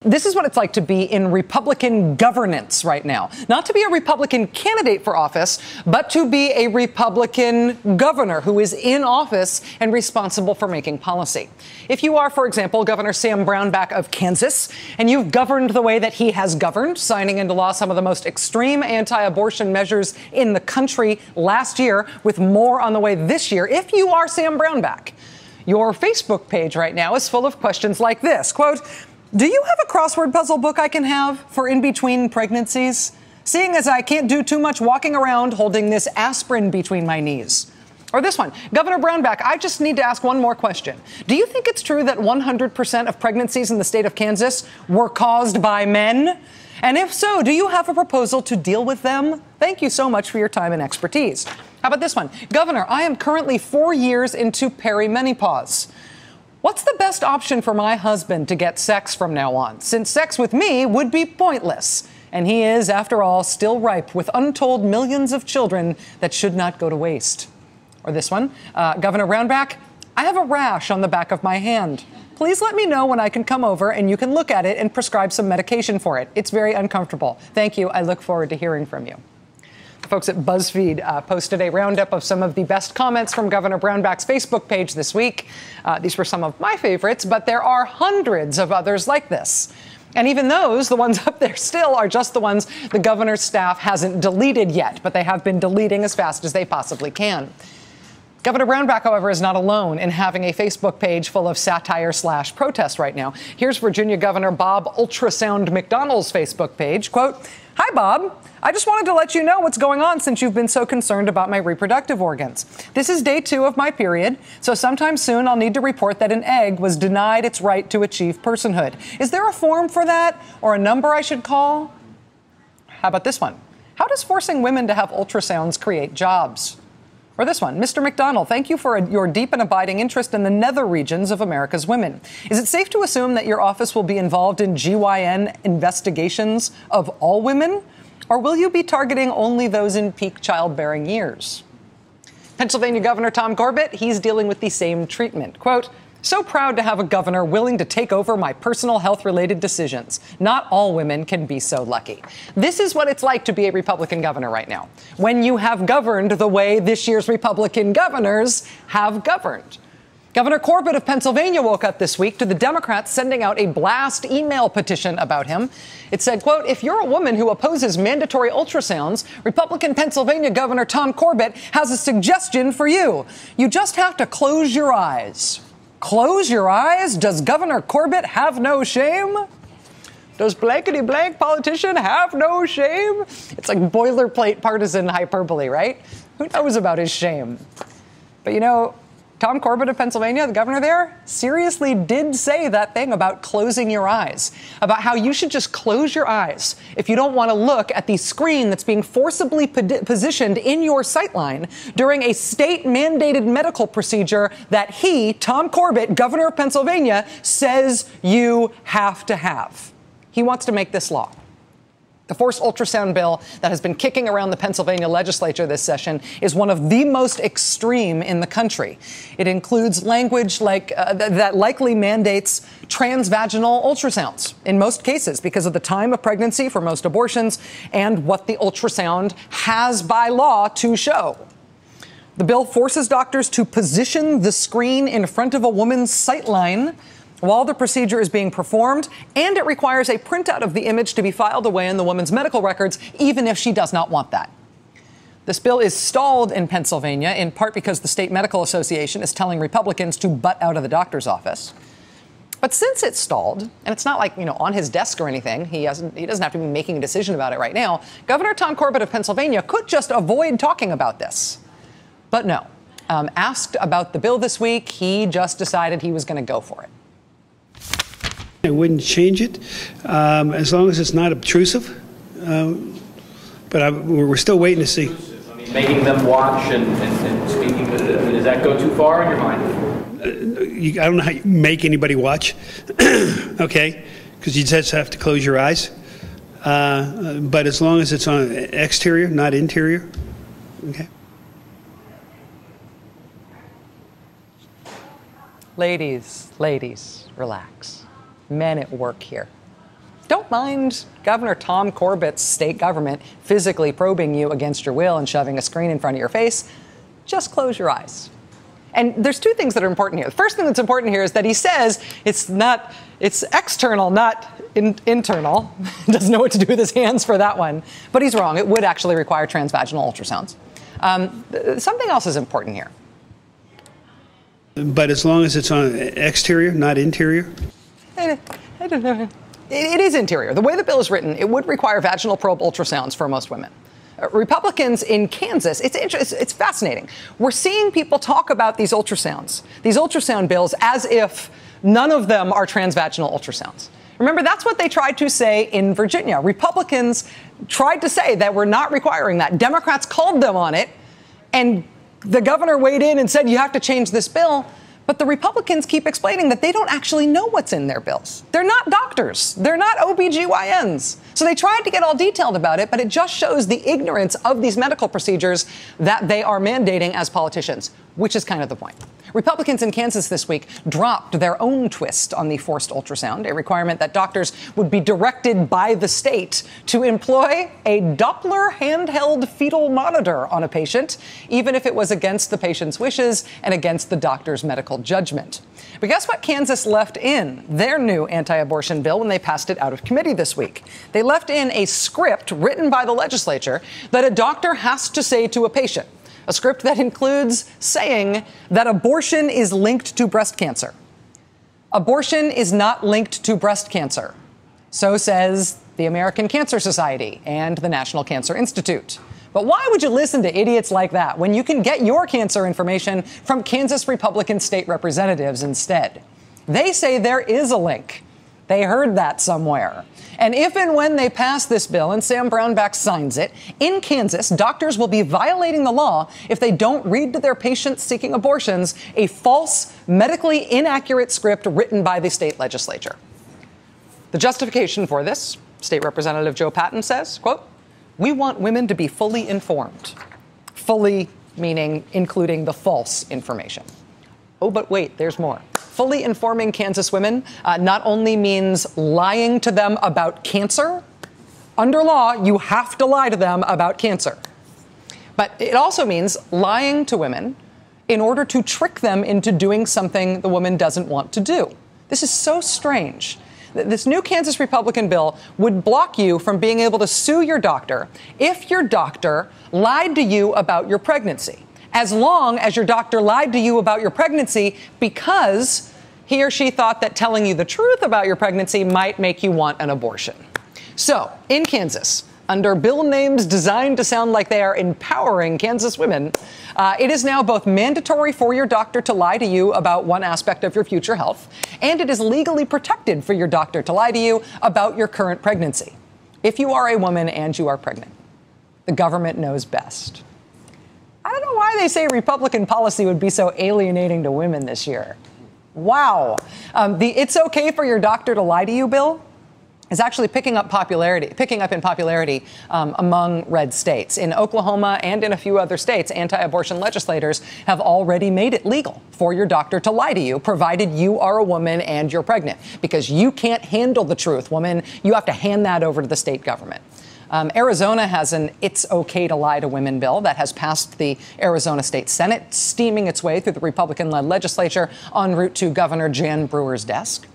This is what it's like to be in Republican governance right now. Not to be a Republican candidate for office, but to be a Republican governor who is in office and responsible for making policy. If you are, for example, Governor Sam Brownback of Kansas, and you've governed the way that he has governed, signing into law some of the most extreme anti-abortion measures in the country last year, with more on the way this year, if you are Sam Brownback, your Facebook page right now is full of questions like this, quote, "Do you have a crossword puzzle book I can have for in-between pregnancies? Seeing as I can't do too much walking around holding this aspirin between my knees." Or this one, Governor Brownback, I just need to ask one more question. Do you think it's true that 100% of pregnancies in the state of Kansas were caused by men? And if so, do you have a proposal to deal with them? Thank you so much for your time and expertise. How about this one? Governor, I am currently 4 years into perimenopause. What's the best option for my husband to get sex from now on, since sex with me would be pointless? And he is, after all, still ripe with untold millions of children that should not go to waste. Or this one, Governor Brownback, I have a rash on the back of my hand. Please let me know when I can come over and you can look at it and prescribe some medication for it. It's very uncomfortable. Thank you. I look forward to hearing from you. The folks at BuzzFeed posted a roundup of some of the best comments from Governor Brownback's Facebook page this week. These were some of my favorites, but there are hundreds of others like this. And even those, the ones up there still, are just the ones the governor's staff hasn't deleted yet, but they have been deleting as fast as they possibly can. Governor Brownback, however, is not alone in having a Facebook page full of satire/protest right now. Here's Virginia Governor Bob Ultrasound McDonnell's Facebook page. Quote, "Hi, Bob. I just wanted to let you know what's going on since you've been so concerned about my reproductive organs. This is day 2 of my period, so sometime soon I'll need to report that an egg was denied its right to achieve personhood. Is there a form for that or a number I should call?" How about this one? How does forcing women to have ultrasounds create jobs? Or this one, Mr. McDonnell, thank you for your deep and abiding interest in the nether regions of America's women. Is it safe to assume that your office will be involved in GYN investigations of all women? Or will you be targeting only those in peak childbearing years? Pennsylvania Governor Tom Corbett, he's dealing with the same treatment. Quote, "So proud to have a governor willing to take over my personal health-related decisions. Not all women can be so lucky." This is what it's like to be a Republican governor right now, when you have governed the way this year's Republican governors have governed. Governor Corbett of Pennsylvania woke up this week to the Democrats sending out a blast email petition about him. It said, quote, "If you're a woman who opposes mandatory ultrasounds, Republican Pennsylvania Governor Tom Corbett has a suggestion for you. You just have to close your eyes." Close your eyes? Does Governor Corbett have no shame? Does blankety-blank politician have no shame? It's like boilerplate partisan hyperbole, right? Who knows about his shame? But you know, Tom Corbett of Pennsylvania, the governor there, seriously did say that thing about closing your eyes, about how you should just close your eyes if you don't want to look at the screen that's being forcibly positioned in your sightline during a state-mandated medical procedure that he, Tom Corbett, governor of Pennsylvania, says you have to have. He wants to make this law. The forced ultrasound bill that has been kicking around the Pennsylvania legislature this session is one of the most extreme in the country. It includes language like that likely mandates transvaginal ultrasounds in most cases because of the time of pregnancy for most abortions and what the ultrasound has by law to show. The bill forces doctors to position the screen in front of a woman's sightline while the procedure is being performed, and it requires a printout of the image to be filed away in the woman's medical records, even if she does not want that. This bill is stalled in Pennsylvania, in part because the State Medical Association is telling Republicans to butt out of the doctor's office. But since it's stalled, and it's not like, on his desk or anything, he doesn't have to be making a decision about it right now, Governor Tom Corbett of Pennsylvania could just avoid talking about this. But no. Asked about the bill this week, he just decided he was going to go for it. I wouldn't change it as long as it's not obtrusive. But we're still waiting to see. I mean, making them watch and speaking, does that go too far in your mind? I don't know how you make anybody watch, okay? Because you just have to close your eyes. But as long as it's on exterior, not interior, okay? Ladies, relax. Men at work here. don't mind Governor Tom Corbett's state government physically probing you against your will and shoving a screen in front of your face. Just close your eyes. And there's two things that are important here. The first thing that's important here is that he says it's external, not internal. Doesn't know what to do with his hands for that one. But he's wrong. It would actually require transvaginal ultrasounds. Something else is important here. But as long as it's on exterior, not interior? I don't know. It is interior. The way the bill is written, it would require vaginal probe ultrasounds for most women. Republicans in Kansas, it's fascinating. We're seeing people talk about these ultrasound bills, as if none of them are transvaginal ultrasounds. Remember, that's what they tried to say in Virginia. Republicans tried to say that we're not requiring that. Democrats called them on it, and the governor weighed in and said, you have to change this bill. But the Republicans keep explaining that they don't actually know what's in their bills. They're not doctors. They're not OBGYNs. So they tried to get all detailed about it, but it just shows the ignorance of these medical procedures that they are mandating as politicians, which is kind of the point. Republicans in Kansas this week dropped their own twist on the forced ultrasound, a requirement that doctors would be directed by the state to employ a Doppler handheld fetal monitor on a patient, even if it was against the patient's wishes and against the doctor's medical judgment. But guess what Kansas left in their new anti-abortion bill when they passed it out of committee this week? They left in a script written by the legislature that a doctor has to say to a patient. A script that includes saying that abortion is linked to breast cancer. Abortion is not linked to breast cancer. So says the American Cancer Society and the National Cancer Institute. But why would you listen to idiots like that when you can get your cancer information from Kansas Republican state representatives instead? They say there is a link. They heard that somewhere. And if and when they pass this bill and Sam Brownback signs it, in Kansas, doctors will be violating the law if they don't read to their patients seeking abortions a false, medically inaccurate script written by the state legislature. The justification for this, State Representative Joe Patton says, quote, "We want women to be fully informed." Fully meaning including the false information. Oh, but wait, there's more. Fully informing Kansas women not only means lying to them about cancer. Under law, you have to lie to them about cancer. But it also means lying to women in order to trick them into doing something the woman doesn't want to do. This is so strange. This new Kansas Republican bill would block you from being able to sue your doctor if your doctor lied to you about your pregnancy. As long as your doctor lied to you about your pregnancy because he or she thought that telling you the truth about your pregnancy might make you want an abortion. So, in Kansas, under bill names designed to sound like they are empowering Kansas women, it is now both mandatory for your doctor to lie to you about one aspect of your future health, and it is legally protected for your doctor to lie to you about your current pregnancy. If you are a woman and you are pregnant, the government knows best. I don't know why they say Republican policy would be so alienating to women this year. Wow. The "it's okay for your doctor to lie to you" bill is actually picking up in popularity among red states. In Oklahoma and in a few other states, anti-abortion legislators have already made it legal for your doctor to lie to you, provided you are a woman and you're pregnant. Because you can't handle the truth, woman. You have to hand that over to the state government. Arizona has an "it's okay to lie to women" bill that has passed the Arizona State Senate, steaming its way through the Republican-led legislature en route to Governor Jan Brewer's desk.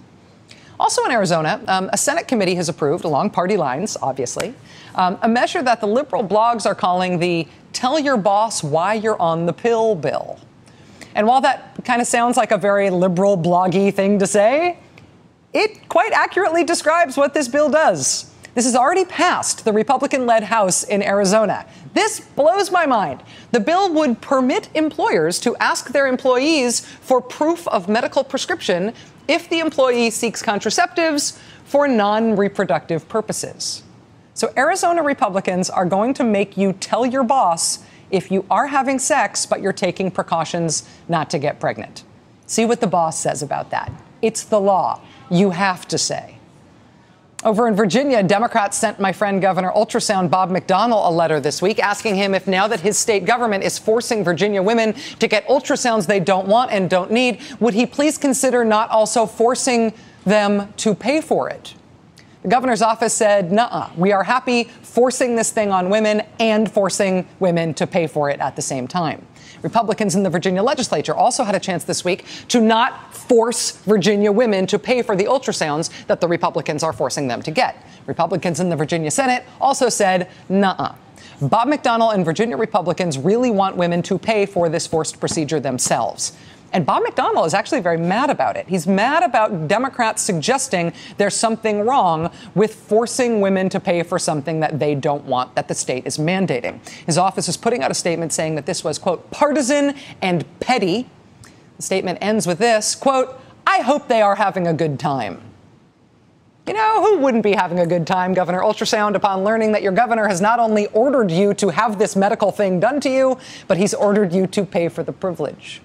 Also in Arizona, a Senate committee has approved, along party lines, obviously, a measure that the liberal blogs are calling the "tell your boss why you're on the pill" bill. And while that kind of sounds like a very liberal, bloggy thing to say, it quite accurately describes what this bill does. This has already passed the Republican-led House in Arizona. This blows my mind. The bill would permit employers to ask their employees for proof of medical prescription if the employee seeks contraceptives for non-reproductive purposes. So Arizona Republicans are going to make you tell your boss if you are having sex, but you're taking precautions not to get pregnant. See what the boss says about that. It's the law. You have to say. Over in Virginia, Democrats sent my friend Governor Ultrasound Bob McDonnell a letter this week asking him if now that his state government is forcing Virginia women to get ultrasounds they don't want and don't need, would he please consider not also forcing them to pay for it? The governor's office said, nuh-uh, we are happy forcing this thing on women and forcing women to pay for it at the same time. Republicans in the Virginia legislature also had a chance this week to not force Virginia women to pay for the ultrasounds that the Republicans are forcing them to get. Republicans in the Virginia Senate also said, nuh-uh. Bob McDonnell and Virginia Republicans really want women to pay for this forced procedure themselves. And Bob McDonnell is actually very mad about it. He's mad about Democrats suggesting there's something wrong with forcing women to pay for something that they don't want, that the state is mandating. His office is putting out a statement saying that this was, quote, partisan and petty. The statement ends with this, quote, I hope they are having a good time. You know, who wouldn't be having a good time, Governor Ultrasound, upon learning that your governor has not only ordered you to have this medical thing done to you, but he's ordered you to pay for the privilege.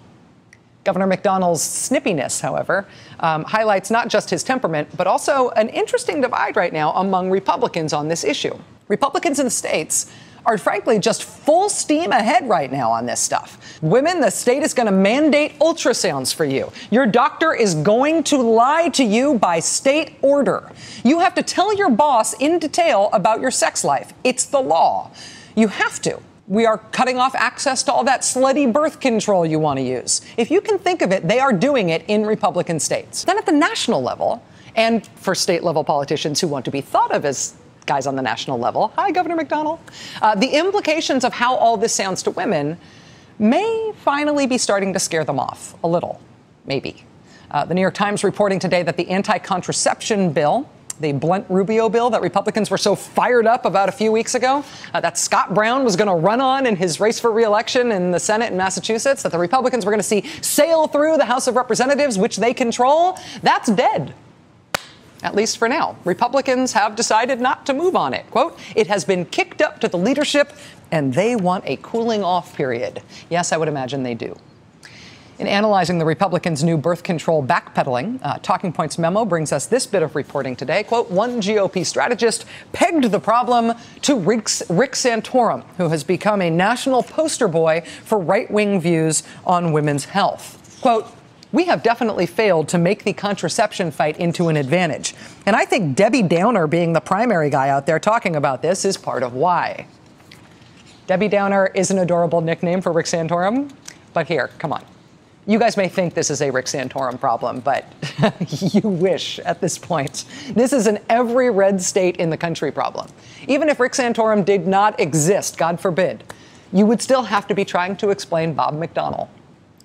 Governor McDonnell's snippiness, however, highlights not just his temperament, but also an interesting divide right now among Republicans on this issue. Republicans in the states are frankly just full steam ahead right now on this stuff. Women, the state is going to mandate ultrasounds for you. Your doctor is going to lie to you by state order. You have to tell your boss in detail about your sex life. It's the law. You have to. We are cutting off access to all that slutty birth control you want to use. If you can think of it, they are doing it in Republican states. Then at the national level, and for state-level politicians who want to be thought of as guys on the national level, hi, Governor McDonnell, the implications of how all this sounds to women may finally be starting to scare them off a little, maybe. The New York Times reporting today that the anti-contraception bill, the Blunt-Rubio bill that Republicans were so fired up about a few weeks ago, that Scott Brown was going to run on in his race for re-election in the Senate in Massachusetts, that the Republicans were going to see sail through the House of Representatives, which they control, that's dead. At least for now. Republicans have decided not to move on it. Quote, it has been kicked up to the leadership, and they want a cooling off period. Yes, I would imagine they do. In analyzing the Republicans' new birth control backpedaling, Talking Points memo brings us this bit of reporting today. Quote, one GOP strategist pegged the problem to Rick Santorum, who has become a national poster boy for right-wing views on women's health. Quote, we have definitely failed to make the contraception fight into an advantage. And I think Debbie Downer being the primary guy out there talking about this is part of why. Debbie Downer is an adorable nickname for Rick Santorum, but here, come on. You guys may think this is a Rick Santorum problem, but you wish at this point. This is an every red state in the country problem. Even if Rick Santorum did not exist, God forbid, you would still have to be trying to explain Bob McDonnell.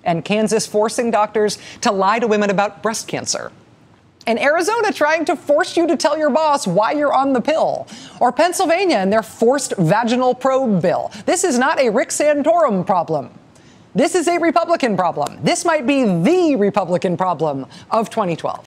And Kansas forcing doctors to lie to women about breast cancer. And Arizona trying to force you to tell your boss why you're on the pill. Or Pennsylvania and their forced vaginal probe bill. This is not a Rick Santorum problem. This is a Republican problem. This might be the Republican problem of 2012.